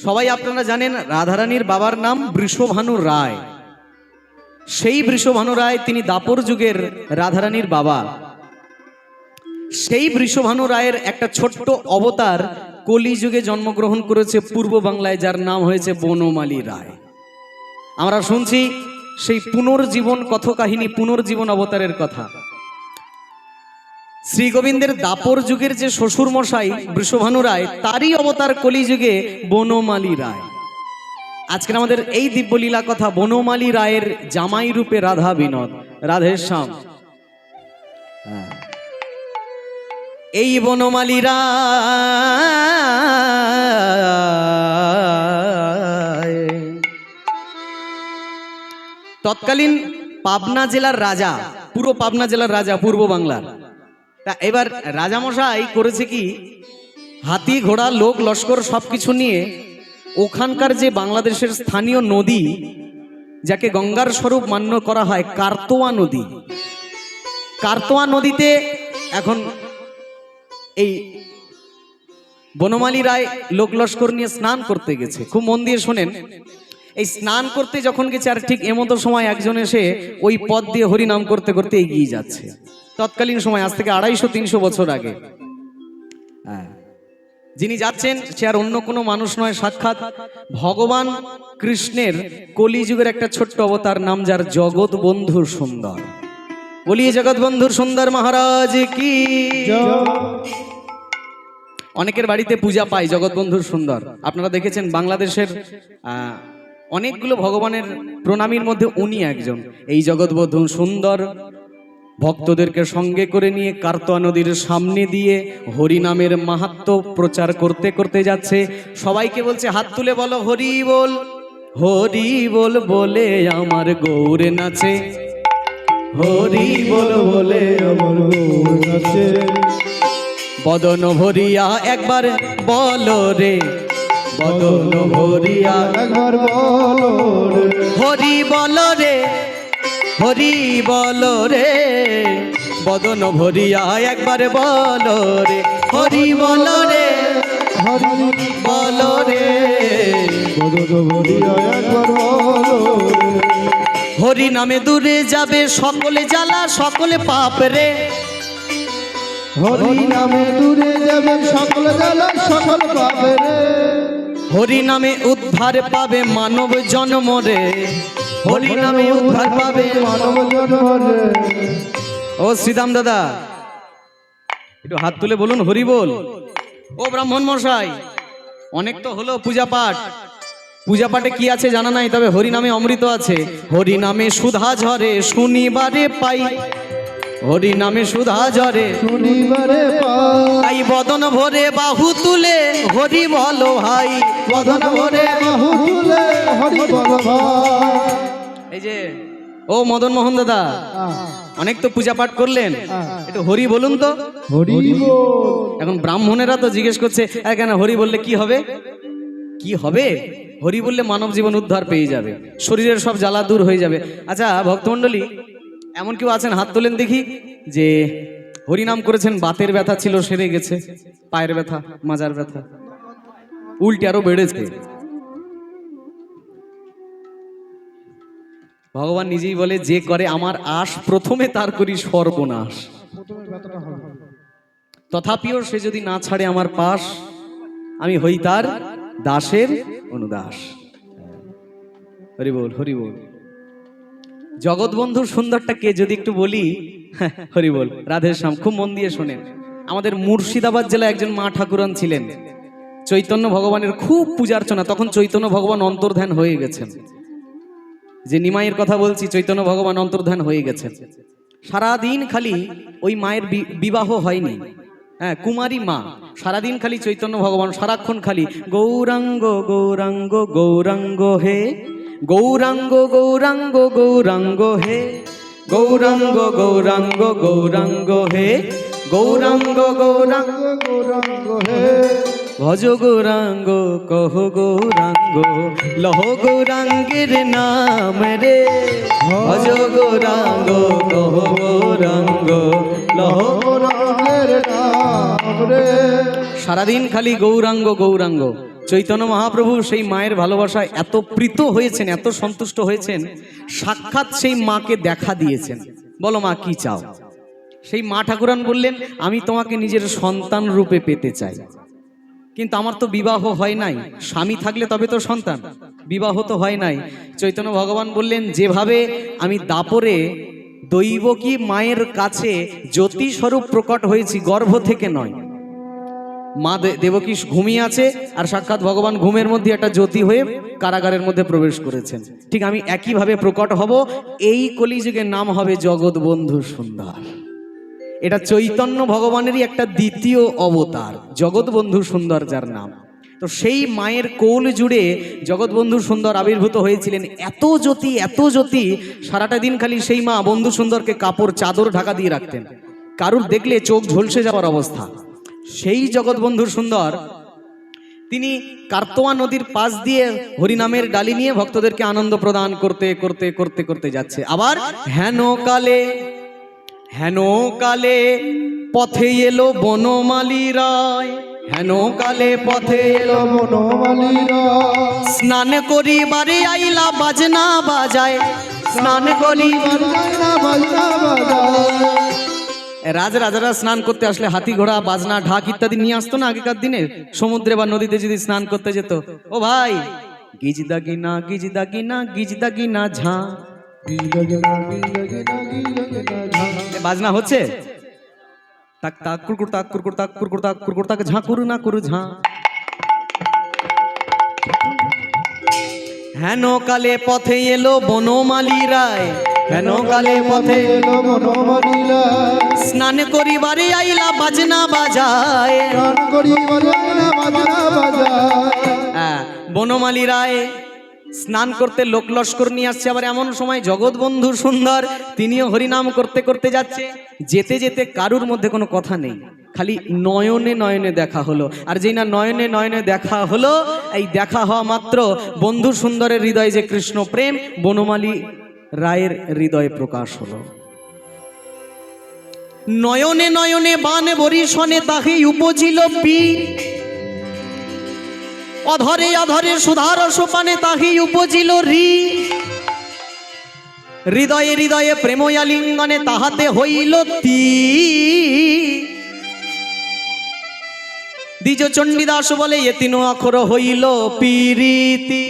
সবাই আপনারা জানেন রাধারানীর বাবার নাম বৃষভানু রায়। সেই বৃষভানু রায় তিনি দাপর যুগের রাধারানীর বাবা। সেই বৃষভানু রায়ের একটা ছোট্ট অবতার কলিযুগে জন্মগ্রহণ করেছে পূর্ব বাংলায়, যার নাম হয়েছে বনমালী রায়। আমরা শুনছি সেই পুনর্জীবন কথকাহিনী, পুনর্জীবন অবতারের কথা। শ্রী গোবিন্দের দাপর যুগের যে শ্বশুর মশাই বৃষভানু রায়, তারই অবতার কলিযুগে বনমালী রায়। আজকে আমাদের এই দিব্যলীলা কথা বনমালী রায়ের জামাই রূপে রাধা বিনোদ, রাধেশ্যাম। এই বনমালী রায় তৎকালীন পাবনা জেলার রাজা, পুরো পাবনা জেলার রাজা, পূর্ব বাংলার। এবার রাজামশাই করেছে কি, হাতি ঘোড়া লোক লস্কর সবকিছু নিয়ে ওখানকার যে বাংলাদেশের স্থানীয় নদী, যাকে গঙ্গার স্বরূপ মান্য করা হয়, কার্তোয়া নদী, কার্তোয়া নদীতে এখন এই বনমালী রায় লোক লস্কর নিয়ে স্নান করতে গেছে। খুব মন দিয়ে শোনেন, এই স্নান করতে যখন গেছে, আর ঠিক এমতো সময় একজন এসে ওই পথ দিয়ে হরিনাম করতে করতে এগিয়ে যাচ্ছে। তৎকালীন সময়, আজ থেকে 250-300 বছর আগে। যিনি যাচ্ছেন সে আর অন্য কোনো মানুষ নয়, সাক্ষাৎ ভগবান কৃষ্ণের কলিযুগের একটা ছোট্ট অবতার, নাম যার জগৎ বন্ধু সুন্দর। বলিয়ে জগৎ বন্ধুর সুন্দর মহারাজ কি। অনেকের বাড়িতে পূজা পায় জগৎ বন্ধুর সুন্দর। আপনারা দেখেছেন বাংলাদেশের অনেকগুলো ভগবানের প্রণামীর মধ্যে উনি একজন। এই জগৎ বন্ধু সুন্দর ভক্তদেরকে সঙ্গে করে নিয়ে কার্তোয়া নদীর সামনে দিয়ে হরিনামের মাহাত্ম্য প্রচার করতে করতে যাচ্ছে। সবাইকে বলছে, হাত তুলে বলো হরি বল, হরি বল বলে আমার গৌর নাচে, হরি বল বলে আমার গৌর নাচে। বদন ভরিয়া একবার বলো রে, বদন ভরিয়া একবার বলো রে, হরি বল রে, হরি বল রে, বদন ভরিয়া একবার বলো রে, হরি বল রে, হরি বল রে, বদন ভরিয়া একবার বলো রে। হরি নামে দূরে যাবে সকলে জ্বালা সকলে পাপ রে, হরি নামে দূরে যাবে সকলে জ্বালা সকল পাপ রে। হরি নামে উদ্ধার পাবে মানব জন্ম রে, হরি নামে উদ্ধার পাবে মানব জন্ম রে। ও শ্রীদাম দাদা, একটু হাত তুলে বলুন হরি বল। ও ব্রাহ্মণ মশাই, অনেক তো হলো পূজা পাঠ, পূজা পাঠে কি আছে জানা নাই, তবে হরি নামে অমৃত আছে। হরি নামে সুধা ঝরে শুনিবারে পাই, হরি নামে সুধা ঝরে শুনিবারে পাই। তাই বদন ভরে বাহু তুলে হরি বলো ভাই, বদন ভরে বাহু তুলে হরি বল ভাই। এই যে ও মদন মোহন দাদা, অনেক তো পূজা পাঠ করলেন, একটু হরি বলুন তো। হরি বল। এখন ব্রাহ্মণেরা তো জিজ্ঞেস করছে, কেন হরি বললে কি হবে? কি হবে? হরি বললে মানব জীবন উদ্ধার পেয়ে যাবে, শরীরের সব জ্বালা দূর হয়ে যাবে। আচ্ছা ভক্তমণ্ডলী, এমন কেউ আছেন? হাত তোলেন দেখি, যে হরিনাম করেছেন, বাতের ব্যথা ছিল সেরে গেছে, পায়ের ব্যথা, মাজার ব্যথা উল্টে আরো বেড়েছে। ভগবান নিজেই বলে, যে করে আমার আশ প্রথমে তার করি সর্বনাশ। তথাপিও সে যদি না ছাড়ে আমার পাশ, আমি হই তার দাসের অনুদাস। হরি বল, হরি বল। জগৎ বন্ধুর সুন্দরটা কে যদি একটু বলি, হরি বল, রাধেশ্যাম। খুব মন দিয়ে শোনেন। আমাদের মুর্শিদাবাদ জেলায় একজন মা ঠাকুরান ছিলেন, চৈতন্য ভগবানের খুব পূজার্চনা। তখন চৈতন্য ভগবান অন্তর্ধান হয়ে গেছেন। যে নিমাইয়ের কথা বলছি, চৈতন্য ভগবান অন্তর্ধান হয়ে গেছেন। সারাদিন খালি ওই মায়ের বিবাহ হয়নি, কুমারী মা, সারাদিন খালি চৈতন্য ভগবান, সারাক্ষণ খালি গৌরাঙ্গ গৌরাঙ্গ গৌরাঙ্গ হে, গৌরাঙ্গ গৌরাঙ্গ গৌরাঙ্গ হে, গৌরাঙ্গ গৌরাঙ্গ গৌরাঙ্গ হে, গৌরাঙ্গ গৌরাঙ্গ গৌরাঙ্গ হে। ভজ গৌরাঙ্গ কহ গৌরাঙ্গ, লহ গৌরাঙ্গের নাম রে, ভজ গৌরাঙ্গ কহ গৌরাঙ্গ, লহ গৌরাঙ্গের নাম রে। সারাদিন খালি গৌরাঙ্গ গৌরাঙ্গ। চৈতন্য মহাপ্রভু সেই মায়ের ভালোবাসায় এত প্রীত হয়েছেন, এত সন্তুষ্ট হয়েছেন, সাক্ষাৎ সেই মাকে দেখা দিয়েছেন। বলো মা কি চাও? সেই মা ঠাকুরান বললেন, আমি তোমাকে নিজের সন্তান রূপে পেতে চাই, কিন্তু আমার তো বিবাহ হয় নাই, স্বামী থাকলে তবে তো সন্তান, বিবাহ তো হয় নাই। চৈতন্য ভগবান বললেন, যেভাবে আমি দাপরে দৈবকী মায়ের কাছে জ্যোতি স্বরূপ প্রকট হয়েছি, গর্ভ থেকে নয়, মা দেবকী ঘুমিয়ে আছে আর সাক্ষাৎ ভগবান ঘুমের মধ্যে একটা জ্যোতি হয়ে কারাগারের মধ্যে প্রবেশ করেছেন, ঠিক আমি একইভাবে প্রকট হব। এই কলিযুগের নাম হবে জগৎবন্ধু সুন্দর। এটা চৈতন্য ভগবানেরই একটা দ্বিতীয় অবতার, জগৎবন্ধু সুন্দর যার নাম। তো সেই মায়ের কোল জুড়ে জগৎবন্ধু সুন্দর আবির্ভূত হয়েছিলেন। এত জ্যোতি, এত জ্যোতি, সারাটা দিন খালি সেই মা বন্ধু সুন্দরকে কাপড় চাদর ঢাকা দিয়ে রাখতেন, কারুর দেখলে চোখ ঝলসে যাওয়ার অবস্থা। সেই জগৎবন্ধু সুন্দর তিনি কার্তোয়া নদীর পাশ দিয়ে হরিনামের ডালি নিয়ে ভক্তদেরকে আনন্দ প্রদান করতে করতে করতে করতে যাচ্ছে। আবার হেন কালে পথে এলো বনমালী রায়, হেন কালে পথে এলো বনমালী রায়, স্নান করিবারে আইলা বাজনা বাজায়, স্নান করি বাজনা বাজনা বাজায়। রাজারা স্নান করতে আসলে হাতি ঘোড়া বাজনা ঢাক ইত্যাদি নিয়ে আসতো না আগেকার দিনে। সমুদ্রে বা নদীতে যদি স্নান করতে যেত, ও ভাই গিজদা গিনা গিজদা গিনা গিজদা গিনা ঝা, বাজনা হচ্ছে, তাক তাক কুরকুর তাক কুরকুর তাক কুরকুর তাক কুরকুর তাক ঝা কুরু না কুরু ঝা। হেন কালে পথে এলো বনমালী রায়, হেন কালে পথে এলো বনমালী রায়, স্নান করিবারে আইলা বাজনা বাজায়, স্নান করিবারে আইলা বাজনা বাজায়। বনমালী রায় স্নান করতে লোক লস্কর নিয়ে আসছে। আবার এমন সময় জগৎবন্ধু সুন্দর তিনিও হরিনাম করতে করতে যাচ্ছে। যেতে যেতে কারুর মধ্যে কোনো কথা নেই, খালি নয়নে নয়নে দেখা হলো। আর যেই না নয়নে নয়নে দেখা হলো, এই দেখা হওয়া মাত্র বন্ধু সুন্দরের হৃদয়ে যে কৃষ্ণ প্রেম বনমালী রায়ের হৃদয়ে প্রকাশ হলো। নয়নে নয়নে বান বরিশনে তাহে উপজিল পীর, অধরে অধরে সুধার সোপানে তাহি উপজিল রি, হৃদয়ে হৃদয়ে প্রেময়ালিঙ্গনে তাহাতে হইল তি। দ্বিজ চণ্ডীদাস বলে এ তিন অক্ষর হইল পিরিতি।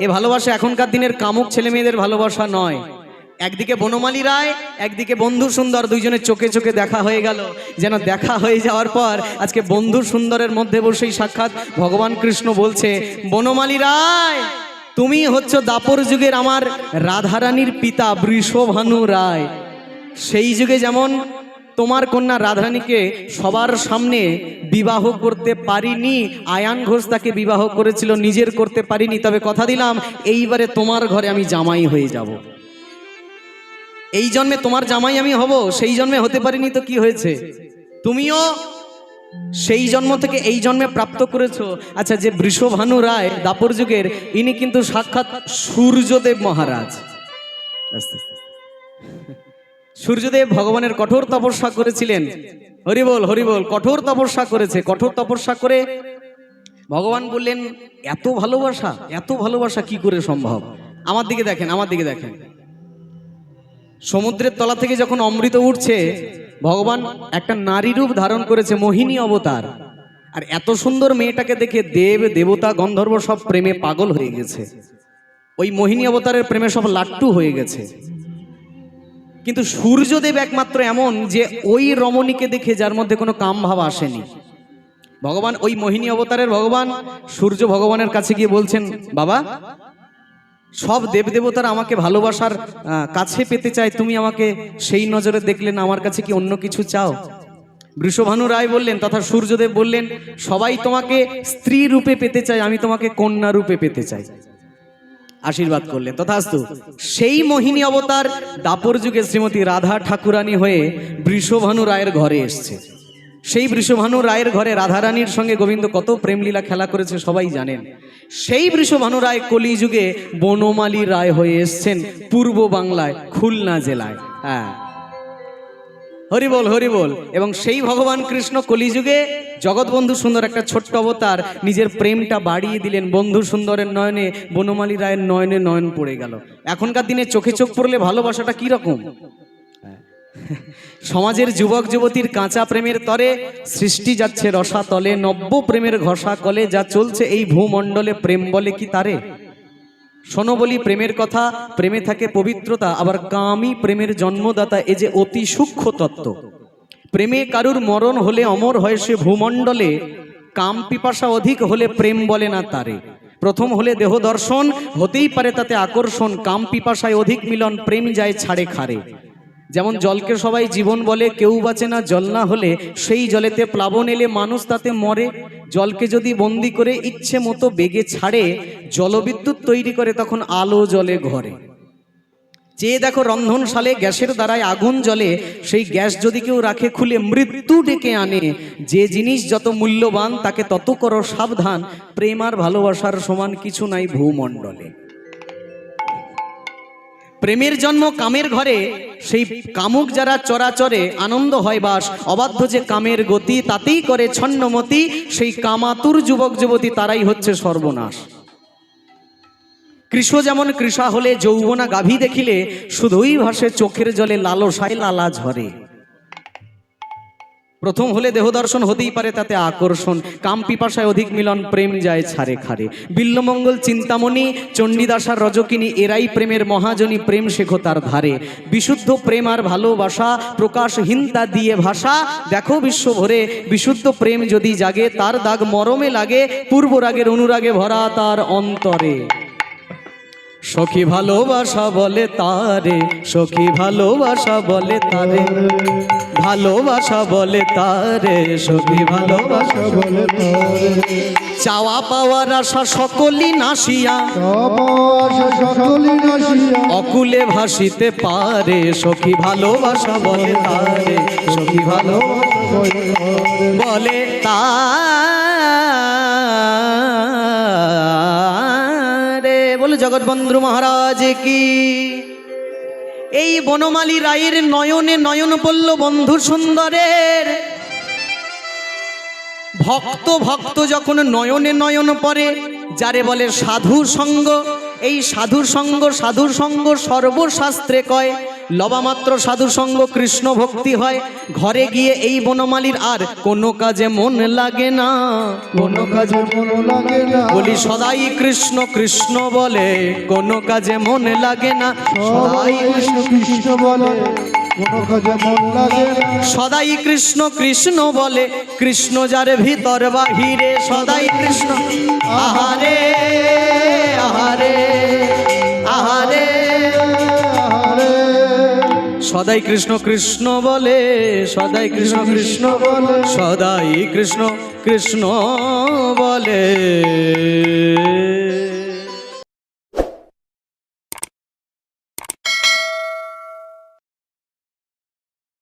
এ ভালোবাসা এখনকার দিনের কামুক ছেলে মেয়েদের ভালোবাসা নয়। একদিকে বনমালী রায়, একদিকে বন্ধু সুন্দর, দুইজনের চোখে চোখে দেখা হয়ে গেল। যেন দেখা হয়ে যাওয়ার পর আজকে বন্ধু সুন্দরের মধ্যে বসেই সাক্ষাৎ ভগবান কৃষ্ণ বলছে, বনমালী রায় তুমি হচ্ছ দাপর যুগের আমার রাধারানীর পিতা বৃষভানু রায়। সেই যুগে যেমন তোমার কন্যা রাধারানীকে সবার সামনে বিবাহ করতে পারিনি, আয়ান ঘোষ তাকে বিবাহ করেছিল, নিজের করতে পারিনি, তবে কথা দিলাম এইবারে তোমার ঘরে আমি জামাই হয়ে যাব। এই জন্মে তোমার জামাই আমি হব, সেই জন্মে হতে পারিনি তো কি হয়েছে, তুমিও সেই জন্ম থেকে এই জন্মে প্রাপ্ত করেছো। আচ্ছা, যে বৃষভানু রায় দাপর যুগের, ইনি কিন্তু সাক্ষাৎ সূর্যদেব মহারাজ। সূর্যদেব ভগবানের কঠোর তপস্যা করেছিলেন। হরিবোল হরিবোল, কঠোর তপস্যা করেছে। কঠোর তপস্যা করে ভগবান বললেন, এত ভালোবাসা, এত ভালোবাসা কি করে সম্ভব? আমার দিকে দেখেন, আমার দিকে দেখেন। সমুদ্রের তলা থেকে যখন অমৃত উঠছে, ভগবান একটা নারী রূপ ধারণ করেছে, মোহিনী অবতার। আর এত সুন্দর মেয়েটাকে দেখে দেব দেবতা গন্ধর্ব সব প্রেমে পাগল হয়ে গেছে। ওই মোহিনী অবতারের প্রেমে সব লাট্টু হয়ে গেছে। কিন্তু সূর্যদেব একমাত্র এমন যে ওই রমণীকে দেখে যার মধ্যে কোনো কাম ভাব আসেনি। ভগবান ওই মোহিনী অবতারের ভগবান সূর্য ভগবানের কাছে গিয়ে বলছেন, বাবা সব দেবদেবতারা আমাকে ভালোবাসার কাছে পেতে চায়, তুমি আমাকে সেই নজরে দেখলে না, আমার কাছে কি অন্য কিছু চাও? বৃষভানু রায় বললেন, তথা সূর্যদেব বললেন, সবাই তোমাকে স্ত্রী রূপে পেতে চায়, আমি তোমাকে কন্যা রূপে পেতে চাই। আশীর্বাদ করলেন, তথাস্তু। সেই মোহিনী অবতার দাপর যুগে শ্রীমতী রাধা ঠাকুরানী হয়ে বৃষভানু রায়ের ঘরে এসছে। সেই বৃষভানু রায়ের ঘরে রাধারানীর সঙ্গে গোবিন্দ কত প্রেমলীলা খেলা করেছে সবাই জানেন। সেই বৃষভানু রায় কলিযুগে বনমালী রায় হয়ে এসছেন পূর্ব বাংলায়, খুলনা জেলায়। হ্যাঁ, হরি বল হরি বল। এবং সেই ভগবান কৃষ্ণ কলিযুগে জগৎবন্ধু সুন্দর একটা ছোট্ট অবতার, নিজের প্রেমটা বাড়িয়ে দিলেন। বন্ধু সুন্দরের নয়নে বনমালী রায়ের নয়নে নয়ন পড়ে গেল। এখনকার দিনে চোখে চোখ পড়লে ভালোবাসাটা কি রকম? সমাজের যুবক যুবতীর কাঁচা প্রেমের তরে সৃষ্টি যাচ্ছে রসাতলে, নব্য প্রেমের ঘষা কলে, যা চলছে এই ভূমণ্ডলে প্রেম বলে কি তারে? শোনো বলি প্রেমের কথা, প্রেমে থাকে পবিত্রতা, আবার কামই প্রেমের জন্মদাতা, এ যে অতি সূক্ষ্ম তত্ত্ব। প্রেমে কারুর মরণ হলে অমর হয় সে ভূমণ্ডলে, কাম পিপাসা অধিক হলে প্রেম বলে না তারে। প্রথম হলে দেহ দর্শন, হতেই পারে তাতে আকর্ষণ, কাম পিপাসায় অধিক মিলন, প্রেম যায় ছাড়ে খারে। যেমন জলকে সবাই জীবন বলে, কেউ বাঁচে না জল না হলে, সেই জলেতে প্লাবন এলে মানুষ তাতে মরে। জলকে যদি বন্দি করে ইচ্ছে মতো বেগে ছাড়ে, জলবিদ্যুৎ তৈরি করে তখন আলো জলে ঘরে। চেয়ে দেখো রন্ধনশালে গ্যাসের দ্বারায় আগুন জ্বলে, সেই গ্যাস যদি কেউ রাখে খুলে মৃত্যু ডেকে আনে। যে জিনিস যত মূল্যবান তাকে তত করো সাবধান, প্রেম আর ভালোবাসার সমান কিছু নাই ভূমণ্ডলে। প্রেমের জন্ম কামের ঘরে, সেই কামুক যারা চরাচরে আনন্দ হয় বাস, অবাধ্য যে কামের গতি তাতেই করে ছন্নমতি, সেই কামাতুর যুবক যুবতী তারাই হচ্ছে সর্বনাশ। কৃষ্ণ যেমন কৃষা হলে যৌবনা গাভী দেখিলে, শুধুই ভাসে চোখের জলে লালসায় লালা ঝরে। প্রথম হলে দেহ দর্শন, হতেই পারে তাতে আকর্ষণ, কাম পিপাসায় অধিক মিলন, প্রেম যায় ছাড়ে খারে। বিল্লমঙ্গল চিন্তামণি, চণ্ডীদাসার রজকিনী, এরাই প্রেমের মহাজনী, প্রেম শেখো তার ধারে। বিশুদ্ধ প্রেম আর ভালোবাসা প্রকাশহীনতা দিয়ে ভাষা, দেখো বিশ্ব ভরে বিশুদ্ধ প্রেম যদি জাগে, তার দাগ মরমে লাগে, পূর্ব রাগের অনুরাগে ভরা তার অন্তরে। সখী ভালোবাসা বলে তারে, সখী ভালোবাসা বলে তারে, ভালোবাসা বলে তারে, সখী ভালোবাসা বলে তারে। চাওয়া পাওয়ার আশা সকলই নাশিয়া, সকলই নাশিয়া অকুলে ভাসিতে পারে, সখী ভালোবাসা বলে তারে, সখী ভালোবাসা বলে তারে। বলে জগৎবন্ধু মহারাজ কি। এই বনমালী রায়ের নয়নে নয়ন পড়ল বন্ধু সুন্দরের। ভক্ত ভক্ত যখন নয়নে নয়ন পড়ে, যারে বলে সাধু সঙ্গ, এই সাধু সঙ্গ সর্বশাস্ত্রে কয়। লবামাত্র সাধু সঙ্গ কৃষ্ণ ভক্তি হয়। ঘরে গিয়ে এই বনমালীর আর কোনো কাজে মন লাগে না, কোনো কাজে মন লাগে না। বলি সদাই কৃষ্ণ কৃষ্ণ বলে, কোনো কাজে মন লাগে না। সদাই কৃষ্ণ কৃষ্ণ বলে, কোনো কাজে মন লাগে না। সদাই কৃষ্ণ কৃষ্ণ বলে, কৃষ্ণ যার ভিতর বাহিরে, সদাই কৃষ্ণ। আহারে আহারে আহারে, সদাই কৃষ্ণ কৃষ্ণ বলে, সদাই কৃষ্ণ কৃষ্ণ বলে, সদাই কৃষ্ণ কৃষ্ণ বলে।